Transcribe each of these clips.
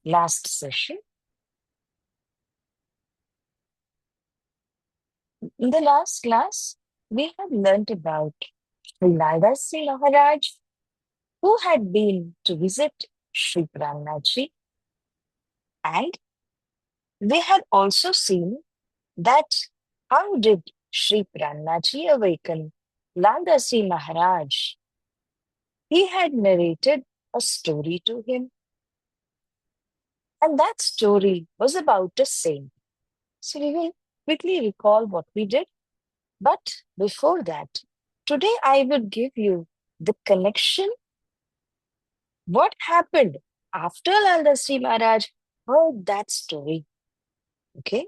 last session. In the last class, we have learnt about Vidushi Maharaj, who had been to visit Sri Pramnaji, and we had also seen that how did Sri Pramnaji awaken Vidushi Maharaj. He had narrated a story to him, and that story was about a saint. So we will quickly recall what we did. But before that, today I will give you the connection. What happened after Vidushi Maharaj heard that story? Okay.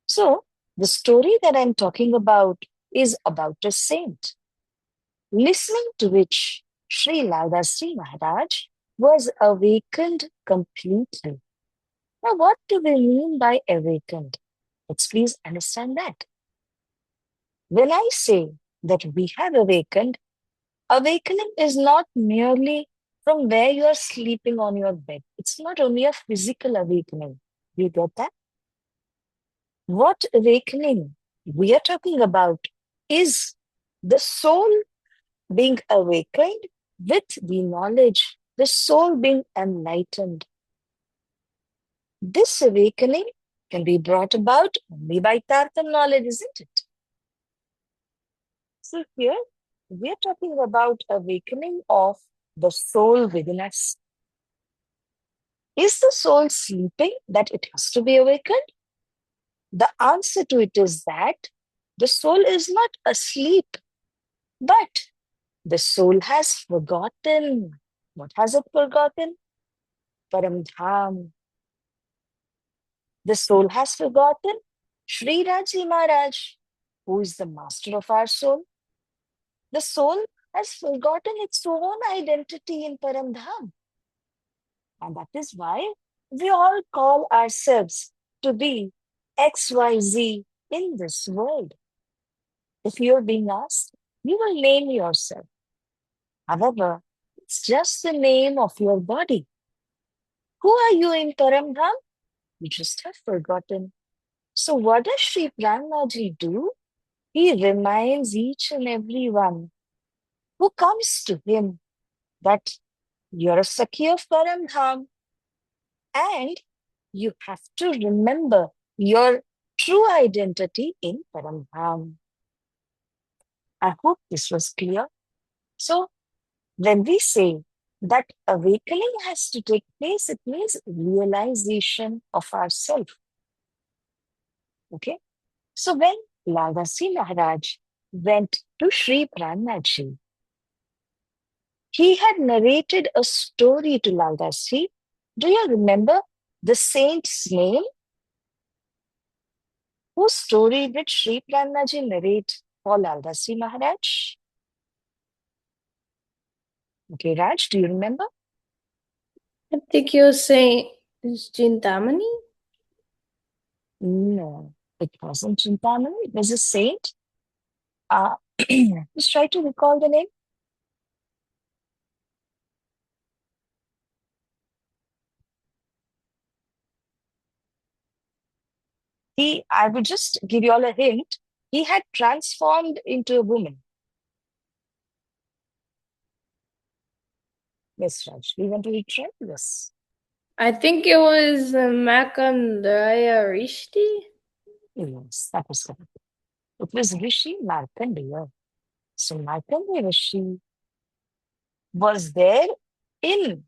So the story that I'm talking about is about a saint, listening to which Sri Vidushi Maharaj was awakened completely. Now, what do we mean by awakened? Let's please understand that. When I say that we have awakened, awakening is not merely from where you are sleeping on your bed. It's not only a physical awakening. You get that? What awakening we are talking about is the soul being awakened with the knowledge, the soul being enlightened. This awakening can be brought about only by Tartam knowledge, isn't it? So here we are talking about awakening of the soul within us. Is the soul sleeping that it has to be awakened? The answer to it is that the soul is not asleep, but the soul has forgotten. What has it forgotten? Paramdham. The soul has forgotten Sri Raji Maharaj, who is the master of our soul. The soul has forgotten its own identity in Paramdham. And that is why we all call ourselves to be XYZ in this world. If you're being asked, you will name yourself. However, it's just the name of your body. Who are you in Paramdham? You just have forgotten. So what does Sri Pranaji do? He reminds each and every one who comes to him that you're a Sakhi of Paramdham, and you have to remember your true identity in Paramdham. I hope this was clear. So when we say that awakening has to take place, it means realization of ourself. Okay. So when Ladasi Maharaj went to Sri Pranaji, he had narrated a story to Ladasi. Do you remember the saint's name? Whose story did Sri Pranaji narrate for Ladasi Maharaj? Okay, Raj, do you remember? I think you're saying it's Chintamani? No, it wasn't Chintamani. It was a saint. Just try to recall the name. I would just give you all a hint. He had transformed into a woman. Yes, Raj, we want to retry this. I think it was Makandaya Rishti. Yes, that was correct. It was Rishi Markandeya. So Markandeya Rishi was there in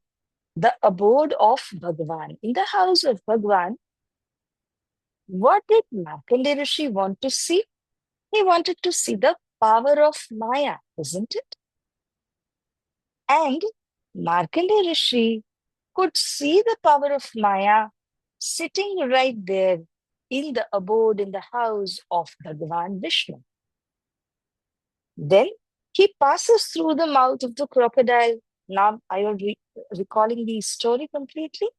the abode of Bhagwan, in the house of Bhagwan. What did Markandeya Rishi want to see? He wanted to see the power of Maya, isn't it? And Markandeya Rishi could see the power of Maya sitting right there in the abode, in the house of Bhagavan Vishnu. Then he passes through the mouth of the crocodile. Now, are you recalling the story completely?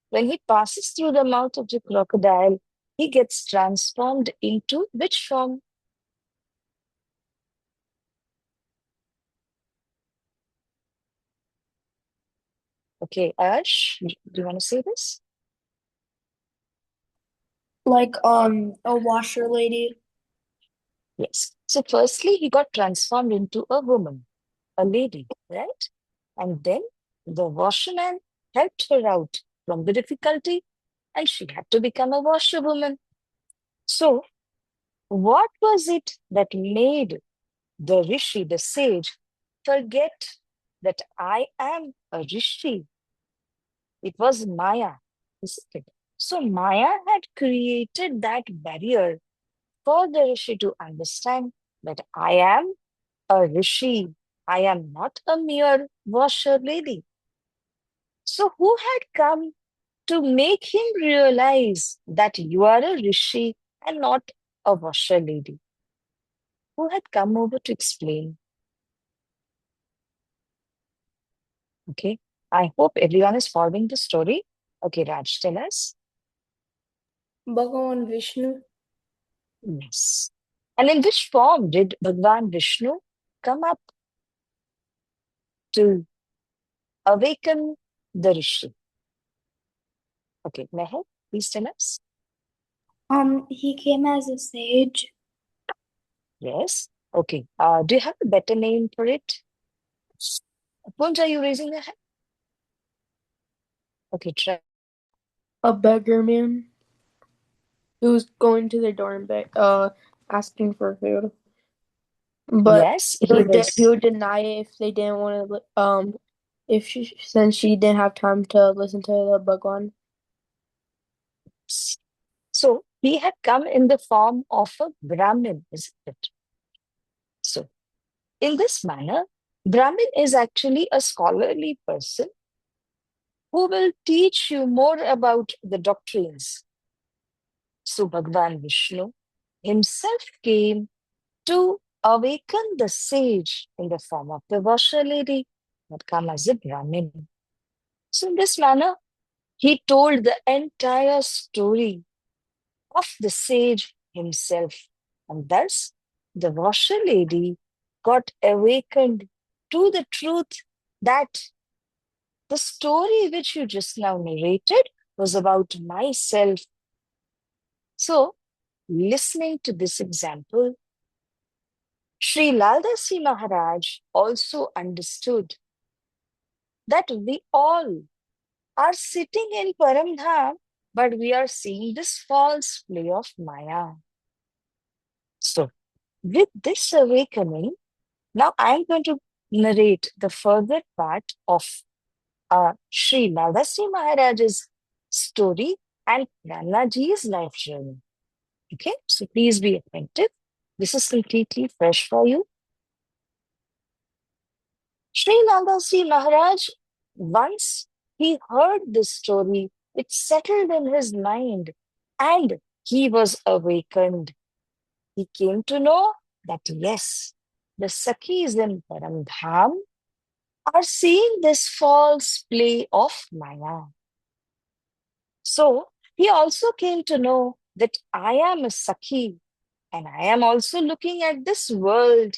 When he passes through the mouth of the crocodile, he gets transformed into which form? A Okay, Ash, do you want to say this? Like a washer lady. Yes. So, firstly, he got transformed into a woman, a lady, right? And then the washerman helped her out from the difficulty, and she had to become a washerwoman. So, what was it that made the rishi, the sage, forget that I am a rishi? It was Maya, isn't it? So, Maya had created that barrier for the rishi to understand that I am a rishi. I am not a mere washer lady. So, who had come to make him realize that you are a rishi and not a washer lady? Who had come over to explain? Okay. I hope everyone is following the story. Okay, Raj, tell us. Bhagavan Vishnu. Yes. And in which form did Bhagwan Vishnu come up to awaken the rishi? Okay, Meher, please tell us. He came as a sage. Yes. Okay. Do you have a better name for it? Punja, are you raising your hand? Okay, try. A beggar man who's going to the door and asking for food. But Yes, he he was. would deny it if they didn't want to. If she since she didn't have time to listen to the Bhagwan. So he had come in the form of a Brahmin, isn't it? So in this manner, Brahmin is actually a scholarly person who will teach you more about the doctrines. So Bhagwan Vishnu himself came to awaken the sage in the form of the washer lady that come as a Brahmin. So in this manner, he told the entire story of the sage himself. And thus, the washer lady got awakened to the truth that the story which you just now narrated was about myself. So, listening to this example, Sri Laldasi Maharaj also understood that we all are sitting in Paramdham, but we are seeing this false play of Maya. So, with this awakening, now I'm going to narrate the further part of Sri Navasi Maharaj's story and Nanaji's life journey. Okay, so please be attentive. This is completely fresh for you. Sri Nandasi Maharaj, once he heard this story, it settled in his mind and he was awakened. He came to know that yes, the Sakhis in Paramdham are seeing this false play of Maya. So he also came to know that I am a Sakhi and I am also looking at this world.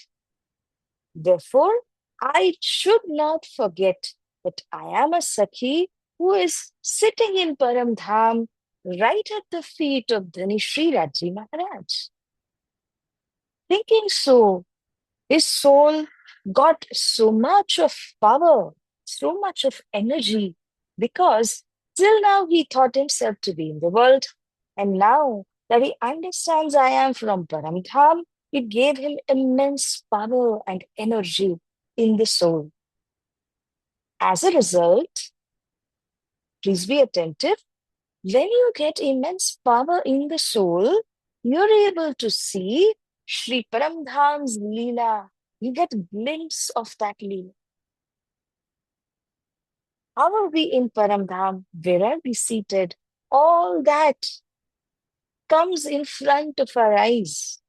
Therefore, I should not forget that I am a Sakhi who is sitting in Paramdham right at the feet of Dhani Sri Raji Maharaj. Thinking so, his soul got so much of power, so much of energy, because till now he thought himself to be in the world. And now that he understands I am from Paramdham, it gave him immense power and energy in the soul. As a result, please be attentive. When you get immense power in the soul, you're able to see Sri Paramdham's Leela. You get a glimpse of that Leela. How are we in Paramdham? Where are we seated? All that comes in front of our eyes.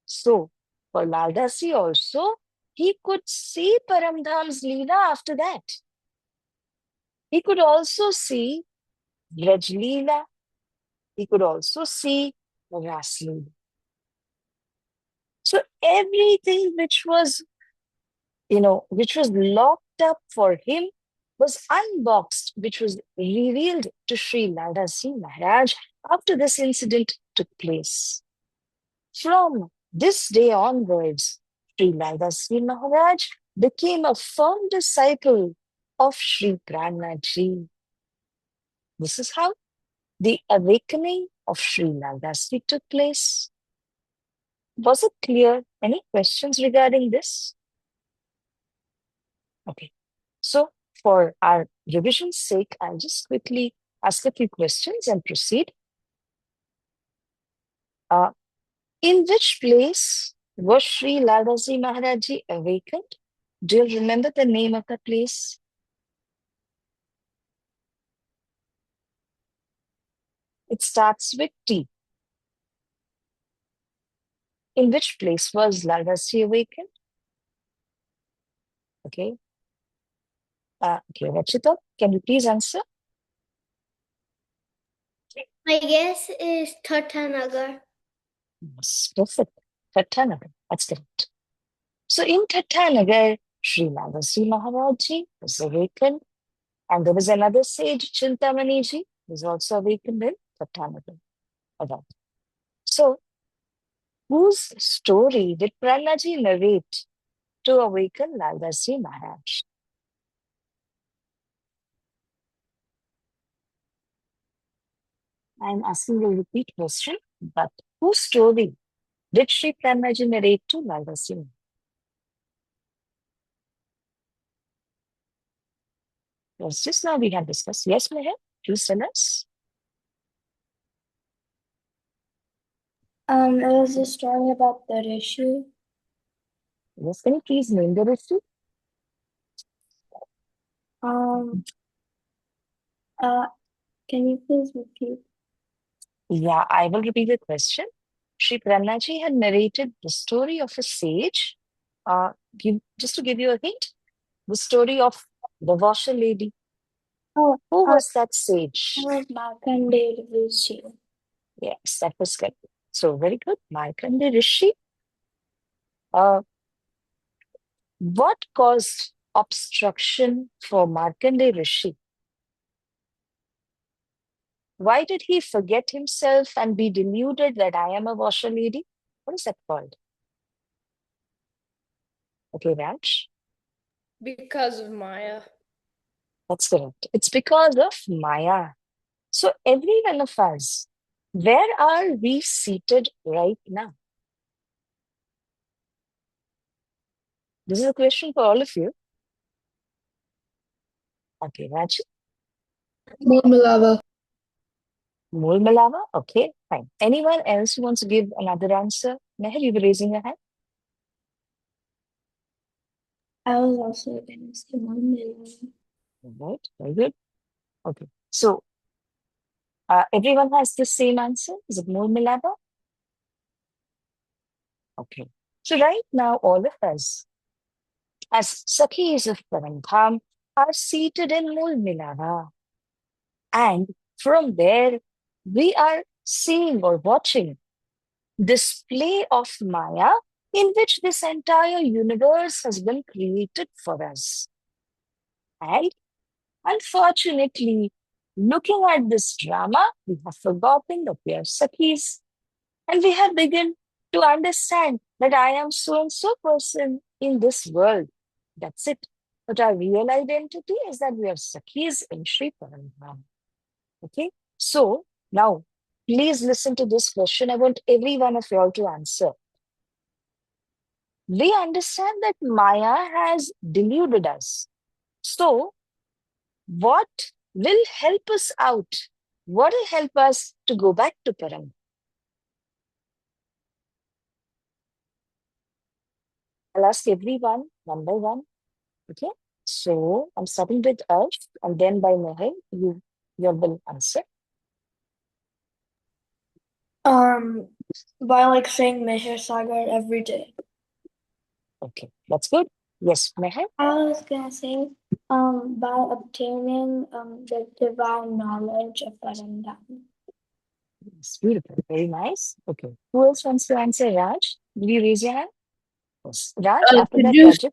So, for Ladasi also, he could see Paramdham's Leela after that. He could also see Raj Leela. He could also see Ras Leela. So everything which was, which was locked up for him was unboxed, which was revealed to Sri Lada Singh Maharaj after this incident took place. From this day onwards, Sri Lada Singh Maharaj became a firm disciple of Sri Pranaji. This is how the awakening of Sri Lada Singh took place. Was it clear? Any questions regarding this? Okay. So, for our revision's sake, I'll just quickly ask a few questions and proceed. Uh, in which place was Sri Ladaji Maharaji awakened? Do you remember the name of the place? It starts with T. In which place was Ladaji awakened? Okay. Okay, Rachita, can you please answer? My guess is Tatanagar. Yes, perfect. Thattanagar. That's correct. So in Thattanagar, Sri Ladaji Maharaji was awakened. And there was another sage, Chintamaniji, who was also awakened in Thattanagar. Alright. So, whose story did Pranaji narrate to awaken Laldas Maharaj? I'm asking a repeat question, but whose story did Sri Pranaji narrate to Laldas Maharaj? Yes, just now we have discussed. Yes, Meher, please tell us. It was a story about the Rishi. Yes, can you please name the Rishi? Um, uh, can you please repeat? Yeah, I will repeat the question. Sri Pranaji had narrated the story of a sage. Just to give you a hint, the story of the washer lady. Oh, Who uh, was that sage? it was Markandeya Rishi. Yes, that was correct. So very good. Markandeya Rishi. Uh, what caused obstruction for Markandeya Rishi? Why did he forget himself and be deluded that I am a washer lady? What is that called? Okay, Raj. Because of Maya. That's correct. It's because of Maya. So every one of us, where are we seated right now? This is a question for all of you. Okay, Raj. Murmalava. Mool Malava? Okay, fine. Anyone else who wants to give another answer? Meher, you were raising your hand. I was also going to say Markandeya. All right, very good. Okay, so everyone has the same answer. Is it Mool Malava? Okay. So right now, all of us, as Sakhis of Parambham, are seated in Mool Milava. And from there, we are seeing or watching display of Maya in which this entire universe has been created for us. And unfortunately, looking at this drama, we have forgotten that we are Sakhis and we have begun to understand that I am so and so person in this world. That's it. But our real identity is that we are Sakhis in Sri Paramdham. Okay. So now, please listen to this question. I want every one of you all to answer. We understand that Maya has deluded us. So, what will help us out? What will help us to go back to Param? I'll ask everyone one by one. Okay. So, I'm starting with Arsh and then by Meher, you will answer. Um, by like saying Meher Sagar every day. Okay, that's good. Yes, Meher. I was gonna say, by obtaining the divine knowledge of Paramdam. It's beautiful. Very nice. Okay. Who else wants to answer? Raj? Will you raise your hand? Yes. Raj, after To that, do Rajat.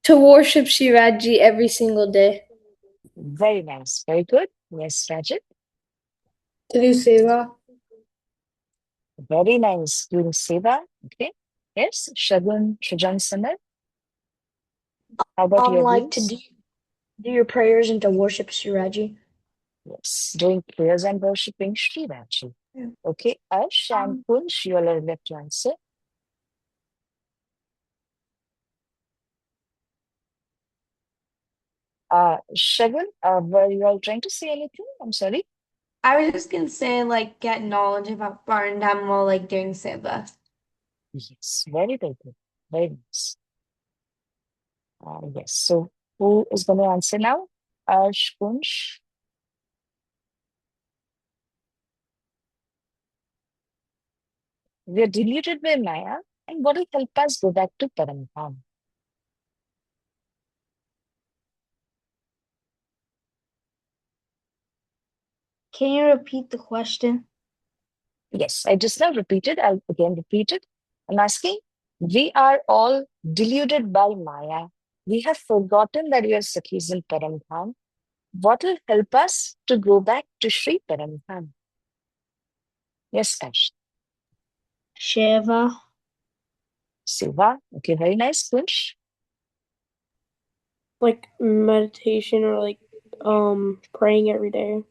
to worship Shivaji every single day. Very nice. Very good. Yes, Rajat. To do seva. Very nice. Doing seva. Okay. Yes, Shagun, Shajan Sanar. How about your Like to views? do your prayers and to worship Shiraji. Yes, doing prayers and worshipping Sri Raji. Yeah. Okay, Ash and Um, Kunsh, you all are left to answer. Shagun, were you all trying to say anything? I'm sorry. I was just gonna say, like, get knowledge about Barndam while like doing Siva. Yes, very, very good. Very nice. Yes, so who is going to answer now? Ash, Kunsh. We are deluded by Maya, and what will help us go back to Paramdham? Can you repeat the question? Yes, I just now repeated. I'll again repeat it. I'm asking, we are all deluded by Maya. We have forgotten that we are Sakhis in Paramdham. What will help us to go back to Sri Paramdham? Yes, Ash. Shiva. Siva. Okay, very nice, Kunsh. Like meditation or like praying every day.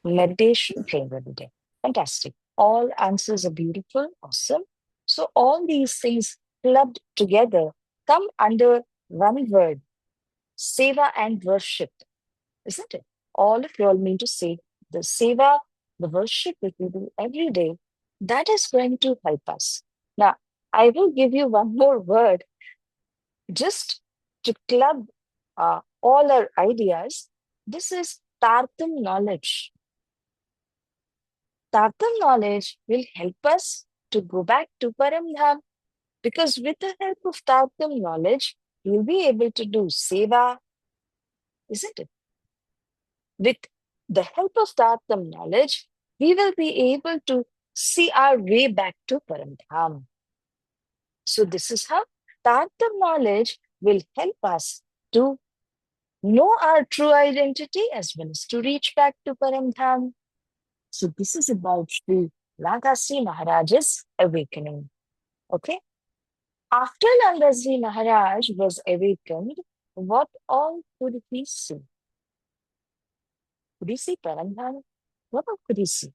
Meditation, praying every day. Fantastic. All answers are beautiful, awesome. So all these things clubbed together come under one word, seva and worship, isn't it? All of you all mean to say the seva, the worship that we do every day, that is going to help us. Now, I will give you one more word just to club all our ideas. This is Tartam knowledge. Tartam knowledge will help us to go back to Paramdham because with the help of Tartam knowledge, you'll be able to do seva, isn't it? With the help of Tartam knowledge, we will be able to see our way back to Paramdham. So this is how Tartam knowledge will help us to know our true identity as well as to reach back to Paramdham. So this is about Sri Langasri Maharaj's awakening. Okay. After Langasri Maharaj was awakened, what all could he see? Could he see Paramdham? What all could he see?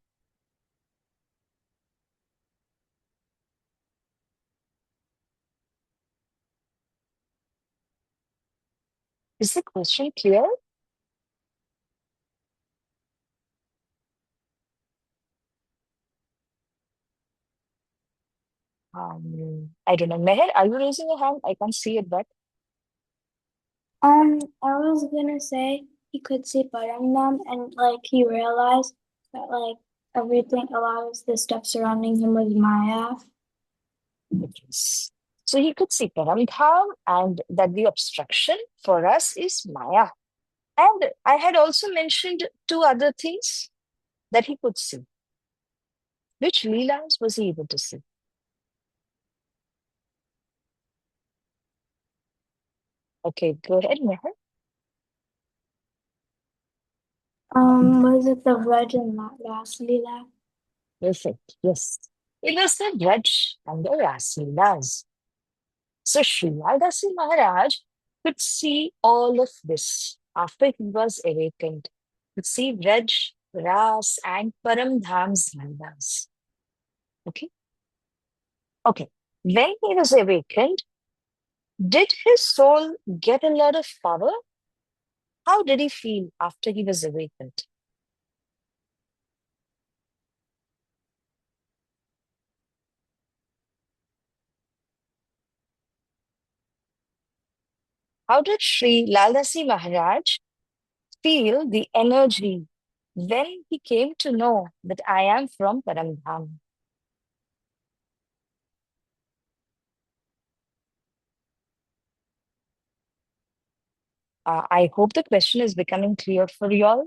Is the question clear? I don't know. Meher, are you raising your hand? I can't see it, but I was gonna say he could see Paramnam and like he realized that like everything, a lot of the stuff surrounding him was Maya. yes. So he could see Paramdham and that the obstruction for us is Maya. And I had also mentioned two other things that he could see. Which Leelas was he able to see? Okay, go ahead, Meher. Was it the Raj and Ras Leela? Perfect. Yes. It was the Raj and the Rasilas. So Sriyadasi Maharaj could see all of this after he was awakened. Could see Raj, Ras, and Paramdham's Leelas. Okay. Okay. When he was awakened, did his soul get a lot of power? How did he feel after he was awakened? How did Sri Lalasi Maharaj feel the energy when he came to know that I am from Paramdham? I hope the question is becoming clear for you all.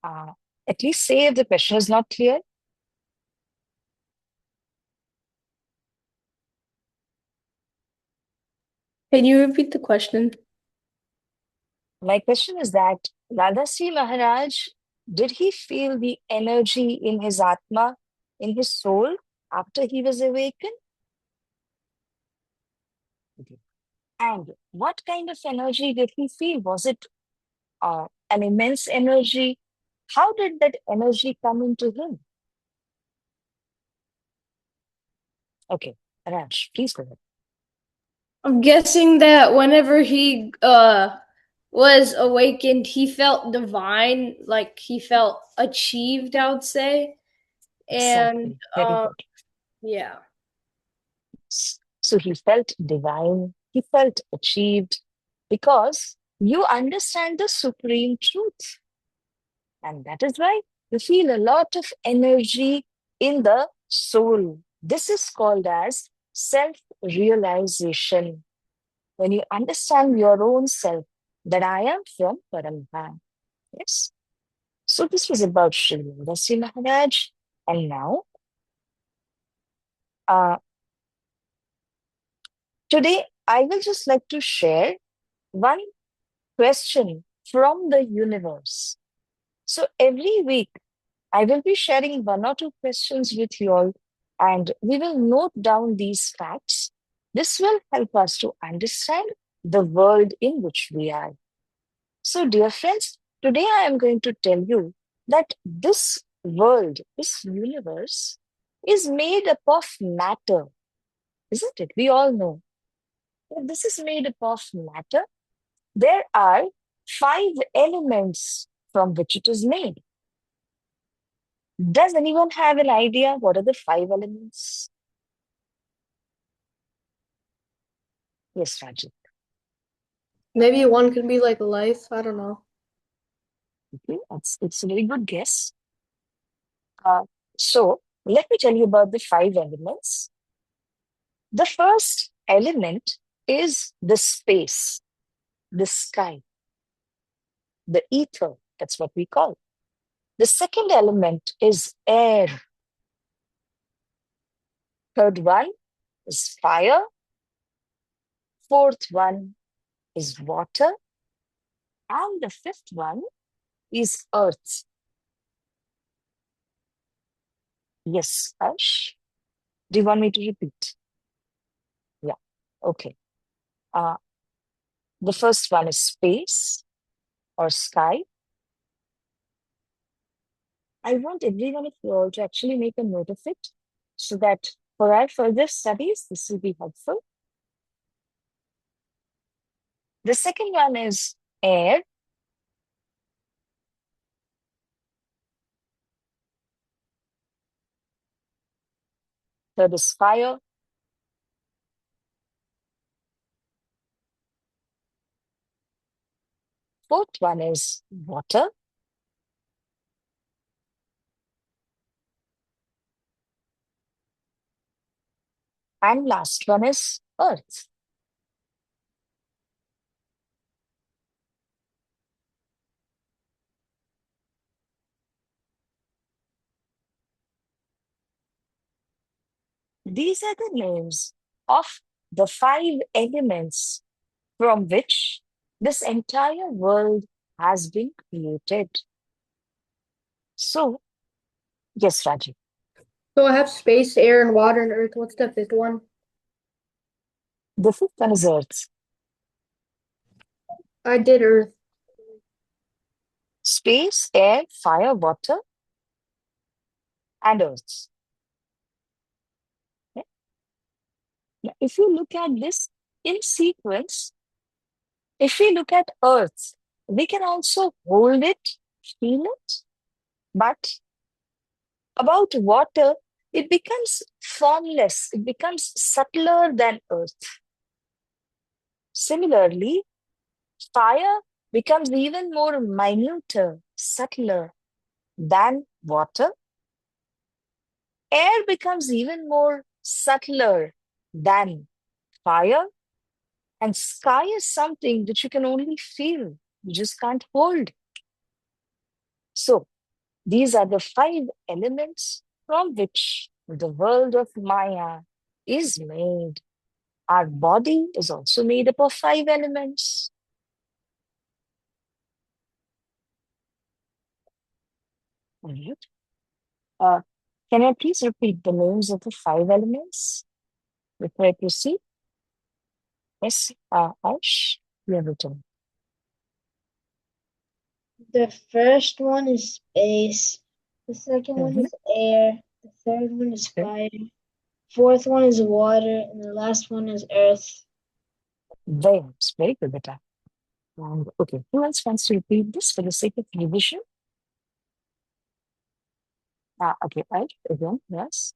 Uh, at least say if the question is not clear. Can you repeat the question? My question is that Radhasi Maharaj, did he feel the energy in his Atma, in his soul, after he was awakened? Okay. And what kind of energy did he feel? Was it an immense energy? How did that energy come into him? Okay, Raj, please go ahead. I'm guessing that whenever he was awakened, he felt divine, like he felt achieved, I would say. And Exactly. Very good. yeah. So he felt divine, he felt achieved because you understand the supreme truth. And that is why you feel a lot of energy in the soul. This is called as self realization. When you understand your own self, that I am from Parampara. Yes. So this was about Sri Rasi Maharaj. And now, uh, today, I will just like to share one question from the universe. So every week, I will be sharing one or two questions with you all, and we will note down these facts. This will help us to understand the world in which we are. So, dear friends, today I am going to tell you that this world, this universe, is made up of matter, isn't it? We all know that this is made up of matter. There are five elements from which it is made. Does anyone have an idea what are the five elements? Yes, Rajit. Maybe one could be like life. I don't know. Okay, it's a very good guess. Uh, so let me tell you about the five elements. The first element is the space, the sky, the ether. That's what we call. The second element is air. Third one is fire. Fourth one is water. And the fifth one is earth. Yes, Ash. Do you want me to repeat? Yeah. Okay. Uh, the first one is space or sky. I want every one of you all to actually make a note of it so that for our further studies, this will be helpful. The second one is air. Third is fire. Fourth one is water. And last one is earth. These are the names of the five elements from which this entire world has been created. So, yes, Raji. So I have space, air, and water and earth. What's the fifth one? The fifth one is earth. I did earth. Space, air, fire, water, and earth. Okay? Now, if you look at this in sequence, if we look at earth, we can also hold it, feel it, but about water, it becomes formless, it becomes subtler than earth. Similarly, fire becomes even more minuter, subtler than water. Air becomes even more subtler than fire. And sky is something that you can only feel, you just can't hold. So, these are the five elements from which the world of Maya is made. Our body is also made up of five elements. All right. Uh, can I please repeat the names of the five elements before I proceed? Yes, Ash, you have written. The first one is space. The second one Mm-hmm. is air. The third one is Okay. fire. Fourth one is water. And the last one is earth. Very nice. Very good, Beta. And okay, who else wants to repeat this for the sake of revision? Okay, Ash, again, yes.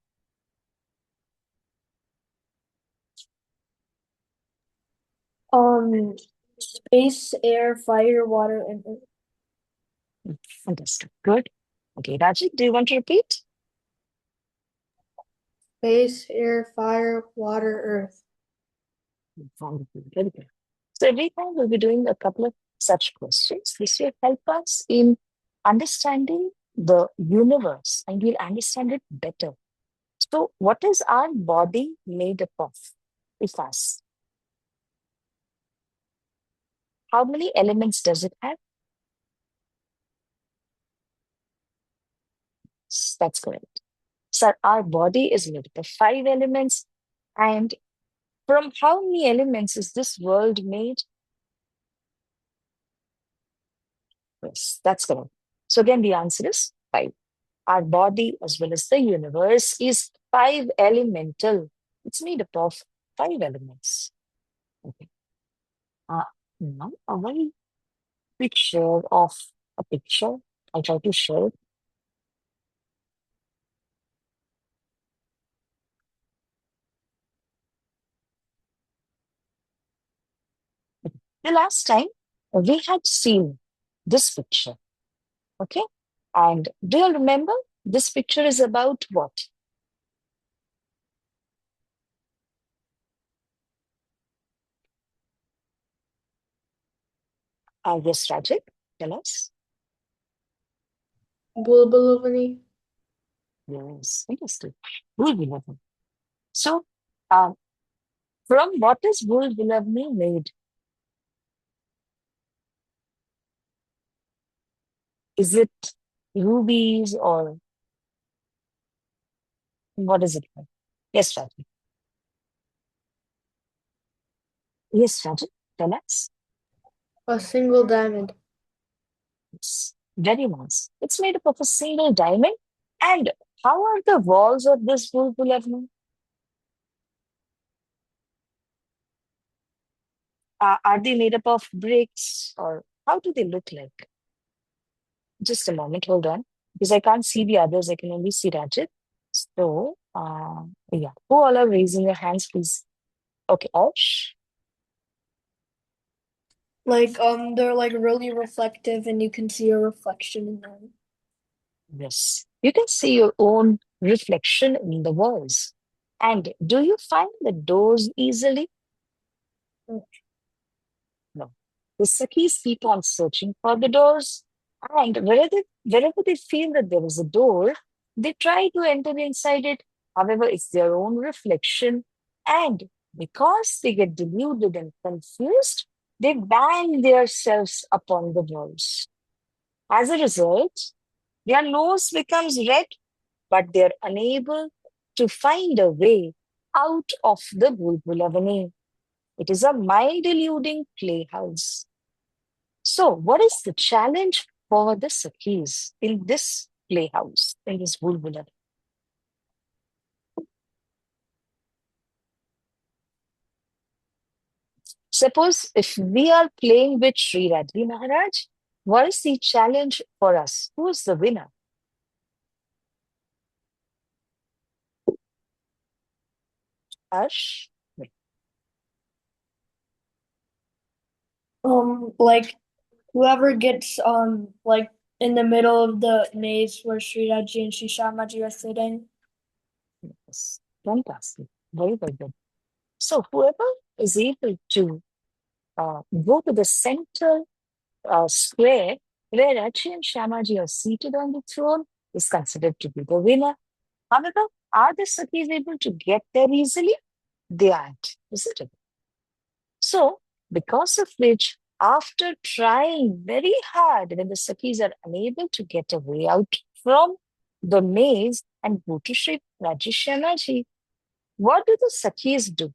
Um, space, air, fire, water, and earth. Fantastic. Good. Okay, Raji, do you want to repeat? Space, air, fire, water, earth. Wonderful. Very good. So every time we'll be doing a couple of such questions. This will help us in understanding the universe and we'll understand it better. So, what is our body made up of? If asked, how many elements does it have? That's correct. So, our body is made up of five elements. And from how many elements is this world made? Yes, that's correct. So, again, the answer is five. Our body, as well as the universe, is five elemental. It's made up of five elements. Okay. Uh, Now, a very quick share of a picture. I'll try to share it. The last time we had seen this picture. Okay. And do you remember this picture is about what? Yes, Rajit, tell us. Bulbuluvani. Yes, interesting. Wool Willoughby. So, um, from what is wool Willoughby made? Is it rubies or what is it like? Yes, Rajit. Yes, Rajit, tell us. A single diamond. It's very nice. It's made up of a single diamond. And how are the walls of this wool Willoughby? Are they made up of bricks or how do they look like? Just a moment, hold on. Because I can't see the others, I can only see Rajit. So, yeah. Who all are raising your hands, please? Okay, Ash. They're like really reflective and you can see a reflection in them. Yes. You can see your own reflection in the walls. And do you find the doors easily? No. The Sakhis keep on searching for the doors, and wherever they feel that there is a door, they try to enter inside it. However, it's their own reflection, and because they get deluded and confused, they bang themselves upon the walls. As a result, their nose becomes red, but they're unable to find a way out of the Bulbulavani. It is a mind eluding playhouse. So, what is the challenge for the Sakhis in this playhouse, in this Bulbula? Suppose if we are playing with Sri Radhi Maharaj, what is the challenge for us? Who is the winner? Ash? Like whoever gets like in the middle of the maze where Sriraji and Shishamaji are sitting. Yes. Fantastic. Very, very good. So, whoever is able to go to the center square where Rachi and Shamaji are seated on the throne is considered to be the winner. However, are the Sakhis able to get there easily? they aren't, isn't it? So, because of which, after trying very hard, when the Sakhis are unable to get a way out from the maze and go to Sri Rajeshwanaji, what do the Sakhis do?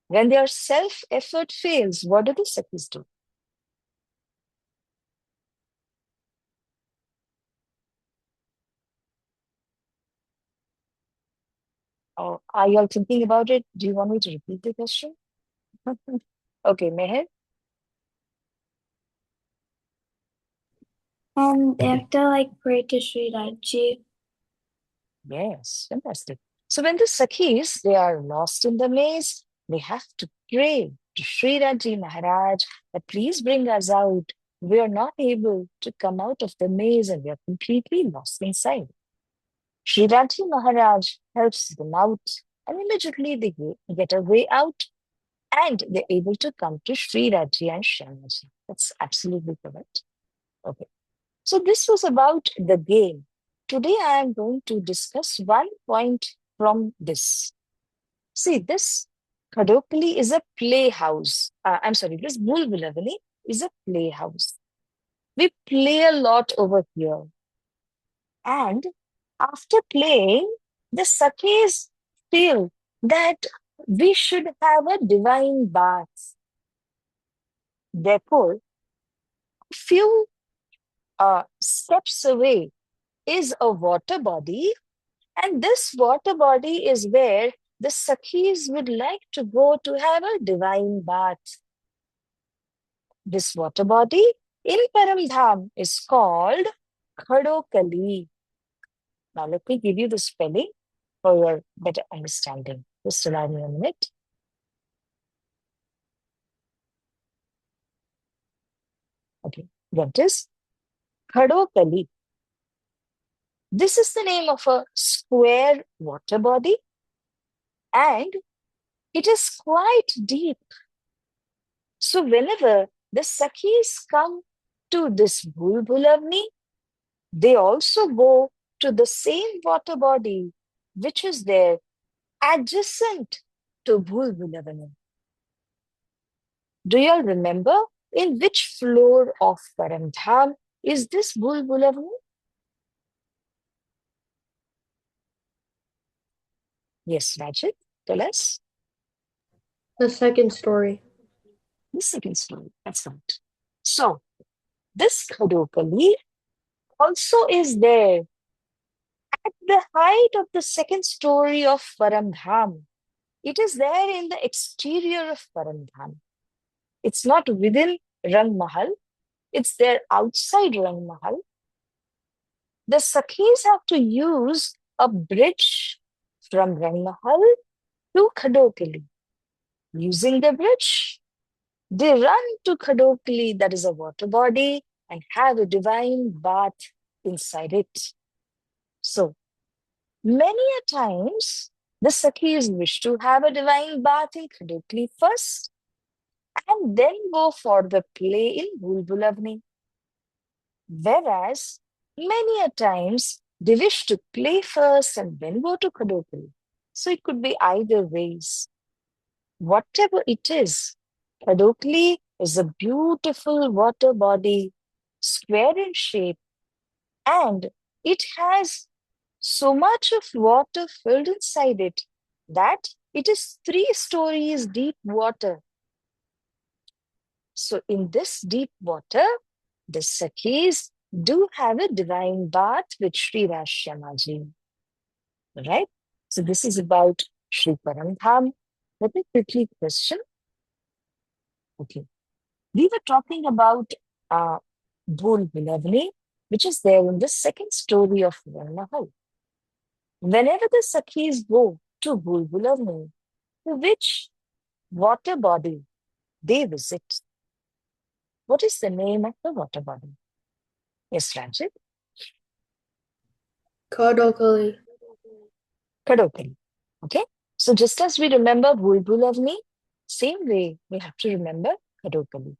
When their self effort fails, what do the Sakhis do? Or are you all thinking about it? Do you want me to repeat the question? Okay, Meher? They have to like pray to Sri Raji. Yes, fantastic. So when the Sakhis, they are lost in the maze, they have to pray to Sri Raji Maharaj that please bring us out. We are not able to come out of the maze and we are completely lost inside. Sri Raji Maharaj helps them out and immediately they get a way out and they're able to come to Sri Raji and Shyamaji. That's absolutely correct. Okay. So this was about the game. Today I am going to discuss one point from this. See, this Kadokali is a playhouse. I'm sorry, this Bulbulavani is a playhouse. We play a lot over here. And after playing, the Sakhis feel that we should have a divine bath. Therefore, a few steps away is a water body, and this water body is where the Sakhis would like to go to have a divine bath. This water body in Paramdham is called Khadokali. Now, let me give you the spelling for your better understanding. Just allow me a minute. Okay, that is Khadokali. This is the name of a square water body and it is quite deep. So whenever the Sakhis come to this Bulbulavni, they also go to the same water body which is there adjacent to Bulbulavani. Do you all remember in which floor of Paramdham is this Bulbulavni? Yes, Rajit, tell us. The second story. The second story, that's right. So, this Khadokali also is there at the height of the second story of Paramdham. It is there in the exterior of Paramdham. It's not within Rang Mahal, it's there outside Rang Mahal. The Sakhis have to use a bridge from Rang Mahal to Khadokali. Using the bridge, they run to Khadokali, that is a water body, and have a divine bath inside it. So, many a times, the Sakhis wish to have a divine bath in Khadokali first and then go for the play in Bulbulavni. Whereas, many a times, they wish to play first and then go to Khadokali. So, it could be either ways. Whatever it is, Khadokali is a beautiful water body, square in shape, and it has so much of water filled inside it that it is 3 stories deep water. So, in this deep water, the Sakhis do have a divine bath with Sri Rashyamaji. Right? So, this is about Sri Paramdham. Let me quickly question. Okay. We were talking about Bhul Bilavni, which is there in the second story of Varnahal. Whenever the Sakhis go to Bhul Bilavni, to which water body they visit? What is the name of the water body? Yes, Ranjit? Kadokali. Kadokali. Okay. So just as we remember Bhul Bilavni, same way we have to remember Kadokali.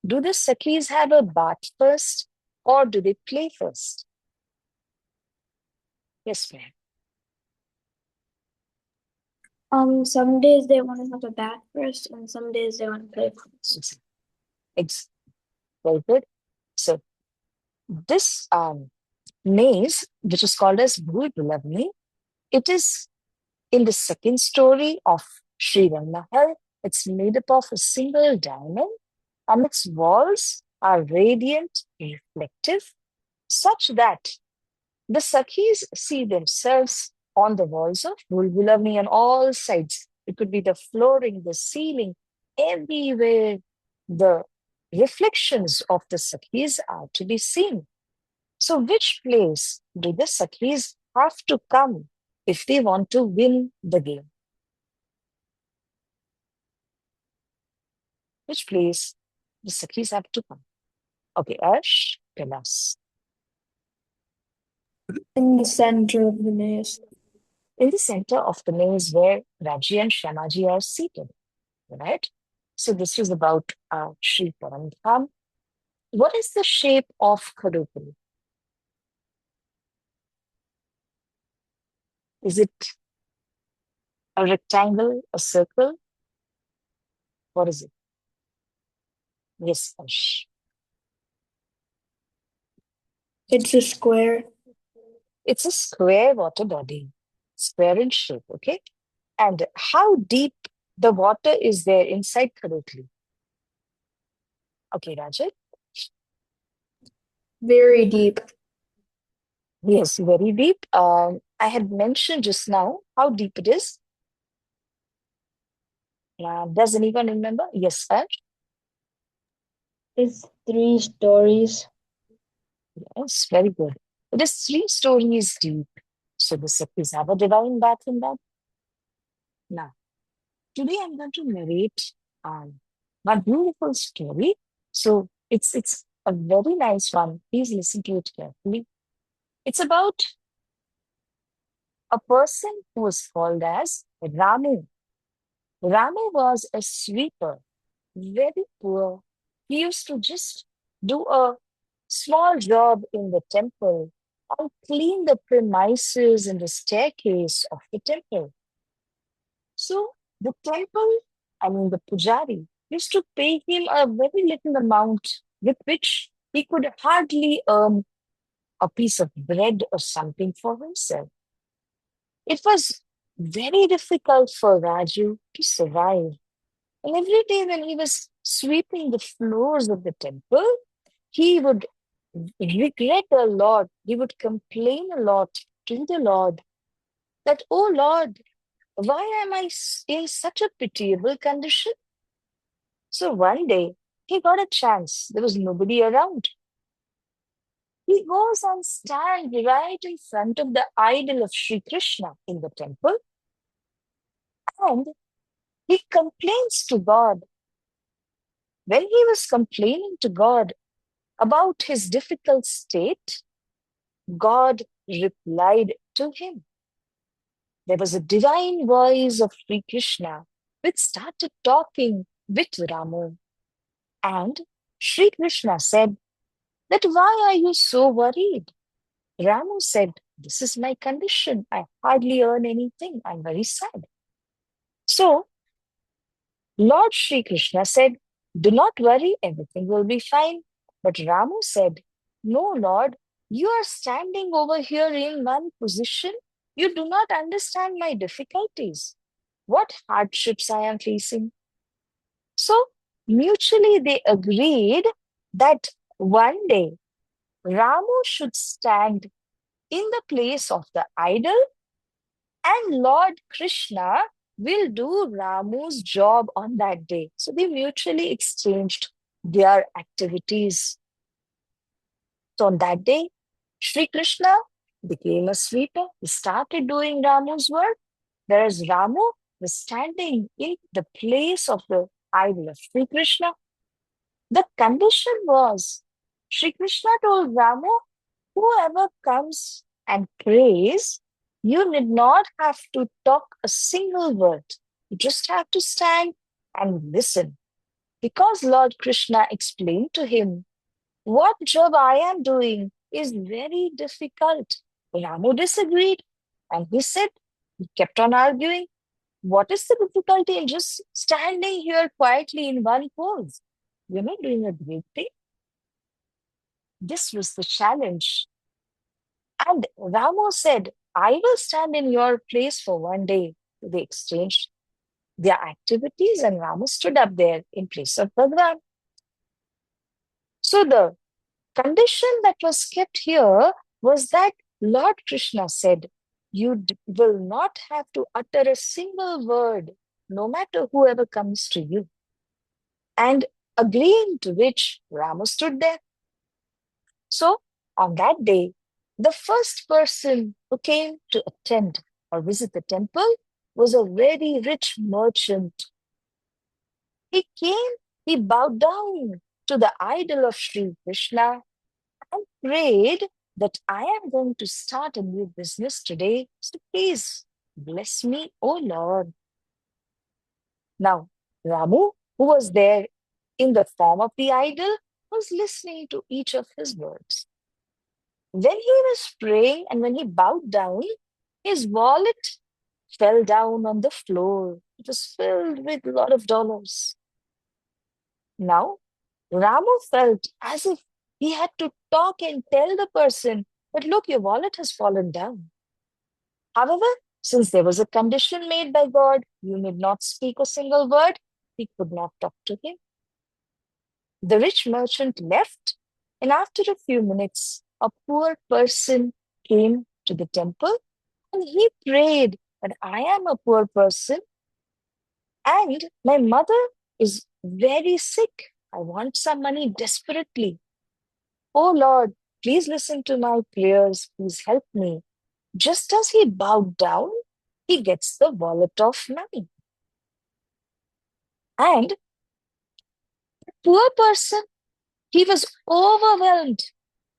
Do the Sakhis have a bath first or do they play first? Yes, ma'am. Some days they want to have a bath first, and some days they want to play first. It's very good. So this maze, which is called as Bhul Bulavni, it is in the second story of Sri Mahal. It's made up of a single diamond, and its walls are radiant, reflective, such that the Sakhis see themselves on the walls of Bulbulavni on all sides. It could be the flooring, the ceiling, everywhere the reflections of the Sakhis are to be seen. So, which place do the Sakhis have to come if they want to win the game? Which place the Sakhis have to come? Okay, Ash, tell us. In the center of the maze. In the center of the maze where Raji and Shamaji are seated, right? So this is about Sri Paramdham. What is the shape of Kadupuri? Is it a rectangle, a circle? What is it? Yes, Ash. It's a square. It's a square water body, square in shape, okay? And how deep the water is there inside Kadupuri? Okay, Rajat? Very deep. Yes, very deep. I had mentioned just now how deep it is. Does anyone remember? Yes, Ash? It's 3 stories. Yes, very good. It is 3 stories deep. So the Sikhs have a divine bath in that. Now, today I'm going to narrate one beautiful story. So it's a very nice one. Please listen to it carefully. It's about a person who was called as Ramu. Ramu was a sweeper, very poor. He used to just do a small job in the temple and clean the premises and the staircase of the temple. So the temple, I mean the pujari, used to pay him a very little amount with which he could hardly earn a piece of bread or something for himself. It was very difficult for Raju to survive. And every day when he was sweeping the floors of the temple, he would regret a lot. He would complain a lot to the Lord that, oh Lord, why am I in such a pitiable condition? So one day he got a chance. There was nobody around. He goes and stands right in front of the idol of Sri Krishna in the temple and he complains to God. When he was complaining to God about his difficult state, God replied to him. There was a divine voice of Sri Krishna which started talking with Ramu. And Sri Krishna said that why are you so worried? Ramu said, this is my condition. I hardly earn anything. I'm very sad. So Lord Sri Krishna said, do not worry, everything will be fine. But Ramu said, no, Lord, you are standing over here in one position. You do not understand my difficulties, what hardships I am facing. So mutually they agreed that one day Ramu should stand in the place of the idol and Lord Krishna will do Ramu's job on that day. So they mutually exchanged their activities. So on that day, Sri Krishna became a sweeper. He started doing Ramu's work, whereas Ramu was standing in the place of the idol of Sri Krishna. The condition was Sri Krishna told Ramu, whoever comes and prays, you need not have to talk a single word. You just have to stand and listen. Because Lord Krishna explained to him, what job I am doing is very difficult. Ramu disagreed and he said, he kept on arguing. What is the difficulty in just standing here quietly in one pose? You're not doing a great thing. This was the challenge. And Ramo said, I will stand in your place for one day. They exchanged their activities, and Ramo stood up there in place of Bhagwan. So the condition that was kept here was that Lord Krishna said, you will not have to utter a single word, no matter whoever comes to you. And agreeing to which Rama stood there. So on that day, the first person who came to attend or visit the temple was a very rich merchant. He came, he bowed down to the idol of Sri Krishna and prayed that I am going to start a new business today. So please bless me, O Lord. Now, Ramu, who was there in the form of the idol, was listening to each of his words. When he was praying and when he bowed down, his wallet fell down on the floor. It was filled with a lot of dollars. Now, Ramu felt as if he had to talk and tell the person that, look, your wallet has fallen down. However, since there was a condition made by God, you need not speak a single word, he could not talk to him. The rich merchant left, and after a few minutes, a poor person came to the temple and he prayed that I am a poor person and my mother is very sick. I want some money desperately. Oh Lord, please listen to my prayers. Please help me. Just as he bowed down, he gets the wallet of money. And the poor person, he was overwhelmed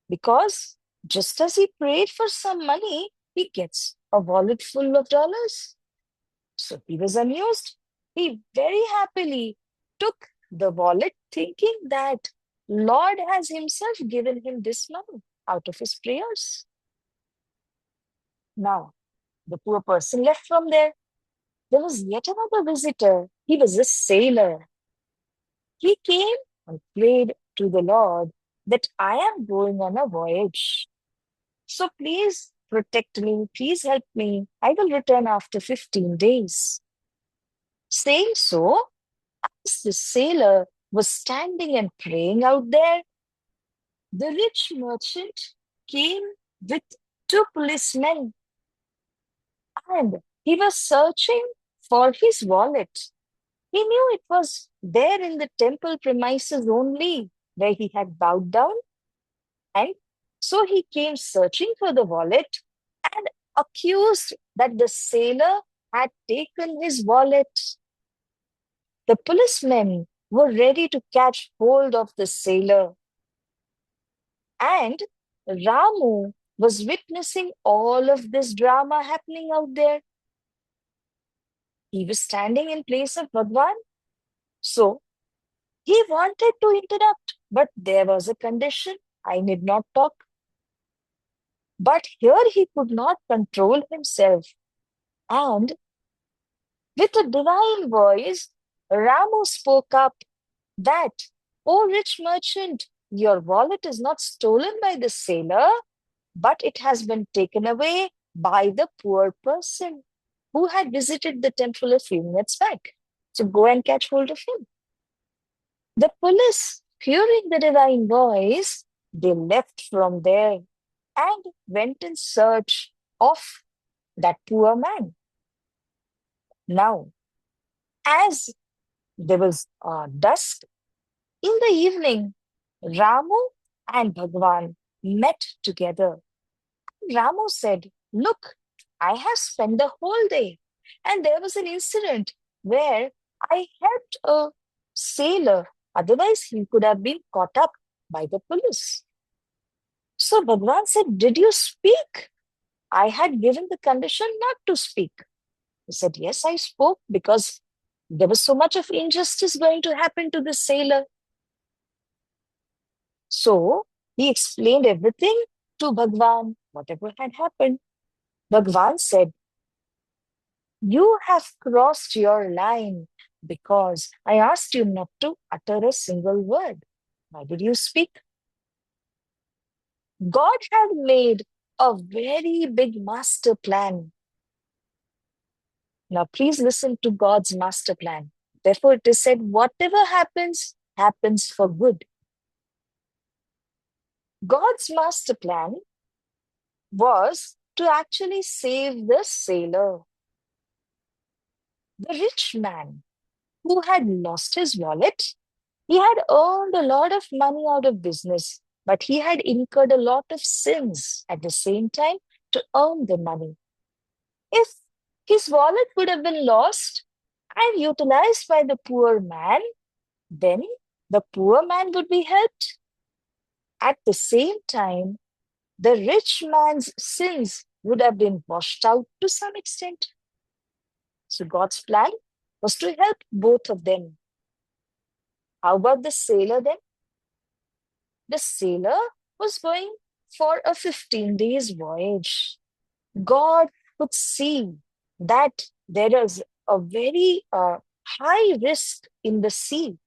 because just as he prayed for some money, he gets a wallet full of dollars. So he was amused. He very happily took the wallet, thinking that Lord has himself given him this money out of his prayers. Now, the poor person left from there. There was yet another visitor. He was a sailor. He came and prayed to the Lord that I am going on a voyage. So please protect me, please help me. I will return after 15 days. Saying so, as the sailor was standing and praying out there, the rich merchant came with two policemen and he was searching for his wallet. He knew it was there in the temple premises only where he had bowed down. And so he came searching for the wallet and accused that the sailor had taken his wallet. The policemen were ready to catch hold of the sailor. And Ramu was witnessing all of this drama happening out there. He was standing in place of Bhagwan. So he wanted to interrupt, but there was a condition. I need not talk. But here he could not control himself. And with a divine voice, Ramu spoke up that, O rich merchant, your wallet is not stolen by the sailor, but it has been taken away by the poor person who had visited the temple a few minutes back. So go and catch hold of him. The police, hearing the divine voice, they left from there and went in search of that poor man. Now, as there was dusk in the evening, Ramu and Bhagwan met together. Ramu said, look, I have spent the whole day and there was an incident where I helped a sailor. Otherwise, he could have been caught up by the police. So Bhagwan said, did you speak? I had given the condition not to speak. He said, yes, I spoke because there was so much of injustice going to happen to the sailor. So he explained everything to Bhagwan, whatever had happened. Bhagwan said, You have crossed your line because I asked you not to utter a single word. Why did you speak? God had made a very big master plan. Now, please listen to God's master plan. Therefore, it is said, whatever happens, happens for good. God's master plan was to actually save the sailor, the rich man who had lost his wallet. He had earned a lot of money out of business, but he had incurred a lot of sins at the same time to earn the money. If his wallet would have been lost and utilized by the poor man, then the poor man would be helped. At the same time, the rich man's sins would have been washed out to some extent. So God's plan was to help both of them. How about the sailor then? The sailor was going for a 15 days voyage. God could see that there is a very high risk in the sea.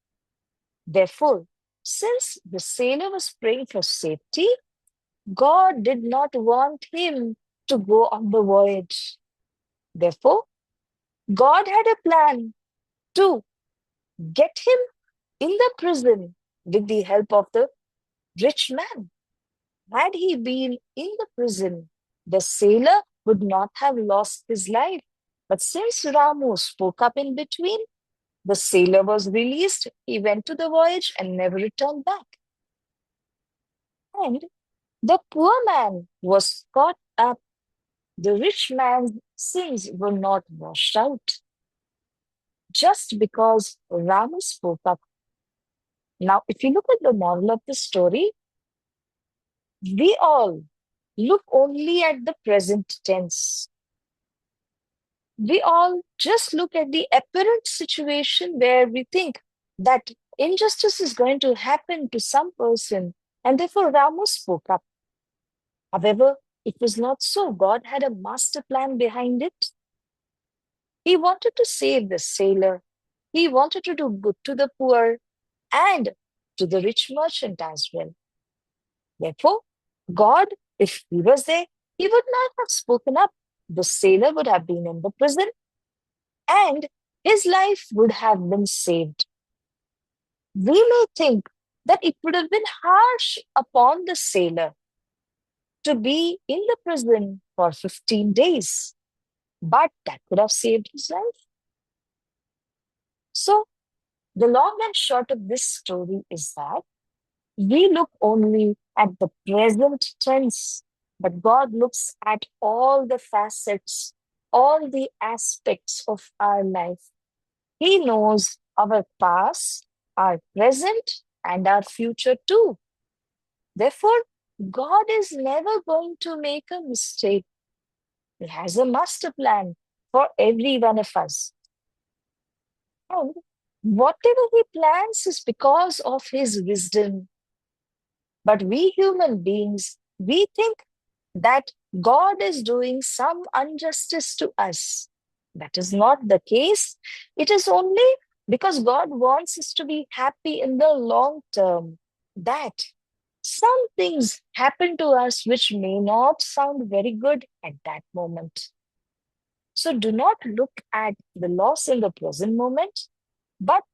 Therefore, since the sailor was praying for safety, God did not want him to go on the voyage. Therefore, God had a plan to get him in the prison with the help of the rich man. Had he been in the prison, the sailor would not have lost his life. But since Ramu spoke up in between, the sailor was released. He went to the voyage and never returned back. And the poor man was caught up. The rich man's sins were not washed out just because Ramu spoke up. Now, if you look at the moral of the story, we all look only at the present tense. We all just look at the apparent situation where we think that injustice is going to happen to some person, and therefore Ramu spoke up. However, it was not so. God had a master plan behind it. He wanted to save the sailor. He wanted to do good to the poor and to the rich merchant as well. Therefore, God, if he was there, he would not have spoken up. The sailor would have been in the prison and his life would have been saved. We may think that it would have been harsh upon the sailor to be in the prison for 15 days, but that could have saved his life. So, the long and short of this story is that we look only at the present tense, but God looks at all the facets, all the aspects of our life. He knows our past, our present, and our future too. Therefore, God is never going to make a mistake. He has a master plan for every one of us. And whatever He plans is because of His wisdom. But we human beings, we think that God is doing some injustice to us. That is not the case. It is only because God wants us to be happy in the long term that some things happen to us which may not sound very good at that moment. So do not look at the loss in the present moment, but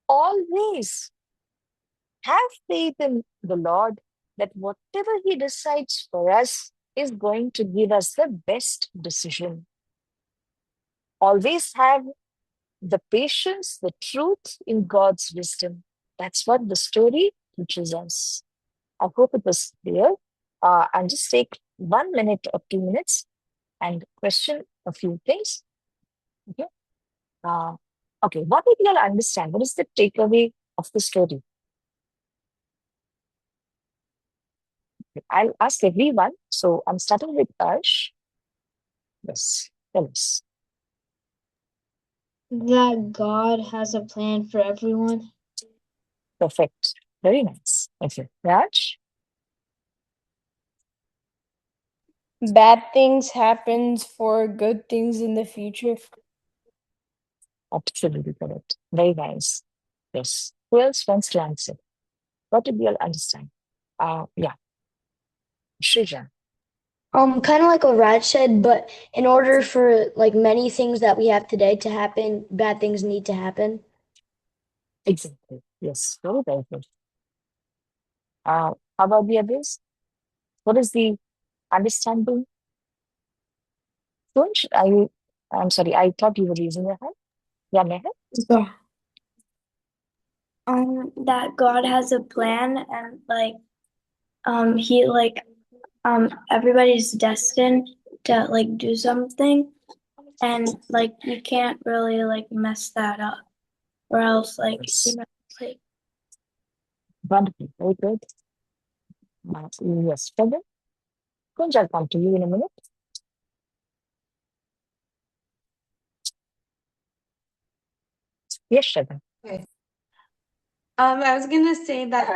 always have faith in the Lord that whatever He decides for us is going to give us the best decision. Always have the patience, the truth in God's wisdom. That's what the story teaches us. I hope it was clear. I'll just take 1 minute or 2 minutes and question a few things. Okay. Uh, okay. What did you all understand? What is the takeaway of the story? I'll ask everyone. So I'm starting with Ash. Yes, tell us. That God has a plan for everyone. Perfect. Very nice. Okay. Raj? Bad things happens for good things in the future. Absolutely correct. Very nice. Yes. Who else wants to answer? What did you all understand? Yeah, Shrija. Kind of like what Raj said, but in order for like many things that we have today to happen, bad things need to happen. Exactly. Yes. Very, very good. How about the others? What is the understanding? Don't I'm sorry, I thought you were raising your hand. Yeah, Meher? Yeah. That God has a plan and he everybody's destined to like do something and like you can't really like mess that up or else Yes. like Wonderful. Very good. Yes, Shraddha. Kunj, I'll come to you in a minute. Yes, Shraddha. Okay. I was gonna say that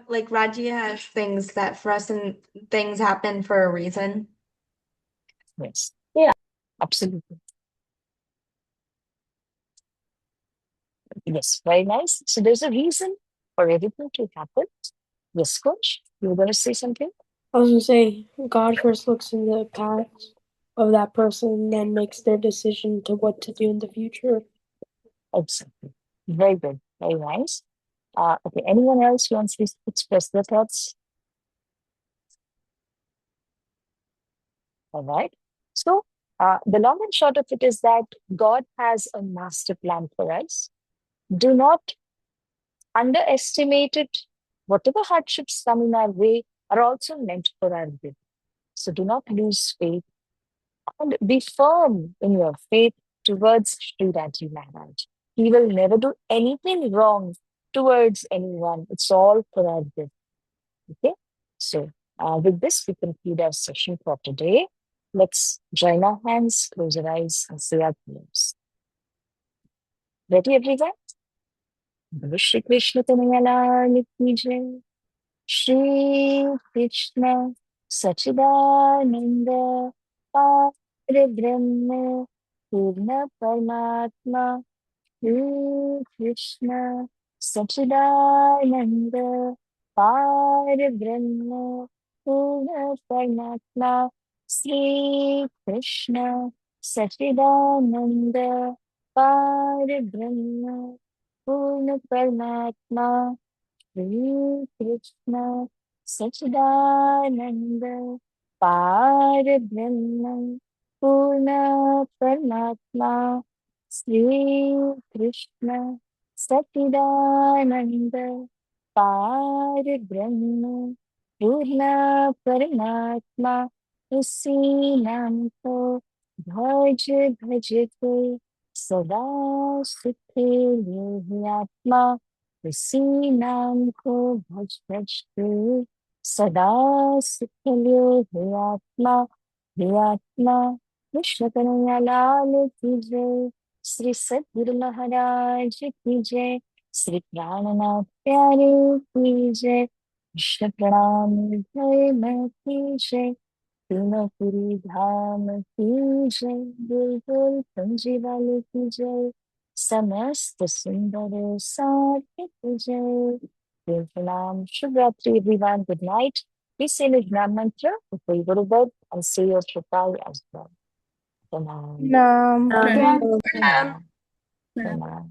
like Raji has things that for us and things happen for a reason. Yes. Yeah, absolutely. Yes, very nice. So there's a reason for everything to happen. Yes, Coach, you were going to say something? I was gonna say God first looks in the past of that person and then makes their decision to what to do in the future. Exactly. Very good. Very nice. Okay, anyone else who wants to express their thoughts? All right. So, the long and short of it is that God has a master plan for us. Do not underestimate it. Whatever hardships come in our way are also meant for our good. So, do not lose faith and be firm in your faith towards Sri Raji Maharaj. He will never do anything wrong towards anyone. It's all for our good. Okay. So, with this, we conclude our session for today. Let's join our hands, close our eyes, and say our prayers. Ready, everyone? बोलो श्री कृष्ण कन्हैया की जय श्री कृष्ण सच्चिदानंद पार ब्रह्म पूर्ण परमात्मा श्री कृष्ण सच्चिदानंद पार ब्रह्म पूर्ण परमात्मा श्री कृष्ण सच्चिदानंद पार ब्रह्म पूर्ण परमात्मा श्री कृष्ण सच्चिदानंद पार ब्रह्म पूर्ण परमात्मा श्री कृष्ण सच्चिदानंद पार ब्रह्म पूर्ण परमात्मा उसी नाम को भज भज के सदा सुख ये आत्मा उसी नाम को भज भज के सदा सुख हे आत्मा हे आत्मा कृष्ण कन्हैया लाल की जय श्री सद्गुरु महाराज की जय श्री प्राणनाथ प्यारे की जय कृष्ण प्रणाम जय मैं की जय तीनों पुरी धाम की जय बुलबुल पंजी वाले की जय समस्त सुंदर साथ की जय प्रणाम शुभ रात्रि everyone. Good night. Please say the Gram mantra before you go to bed and say your Shrutai as well. Pranam. Nam. Pranam. Pranam.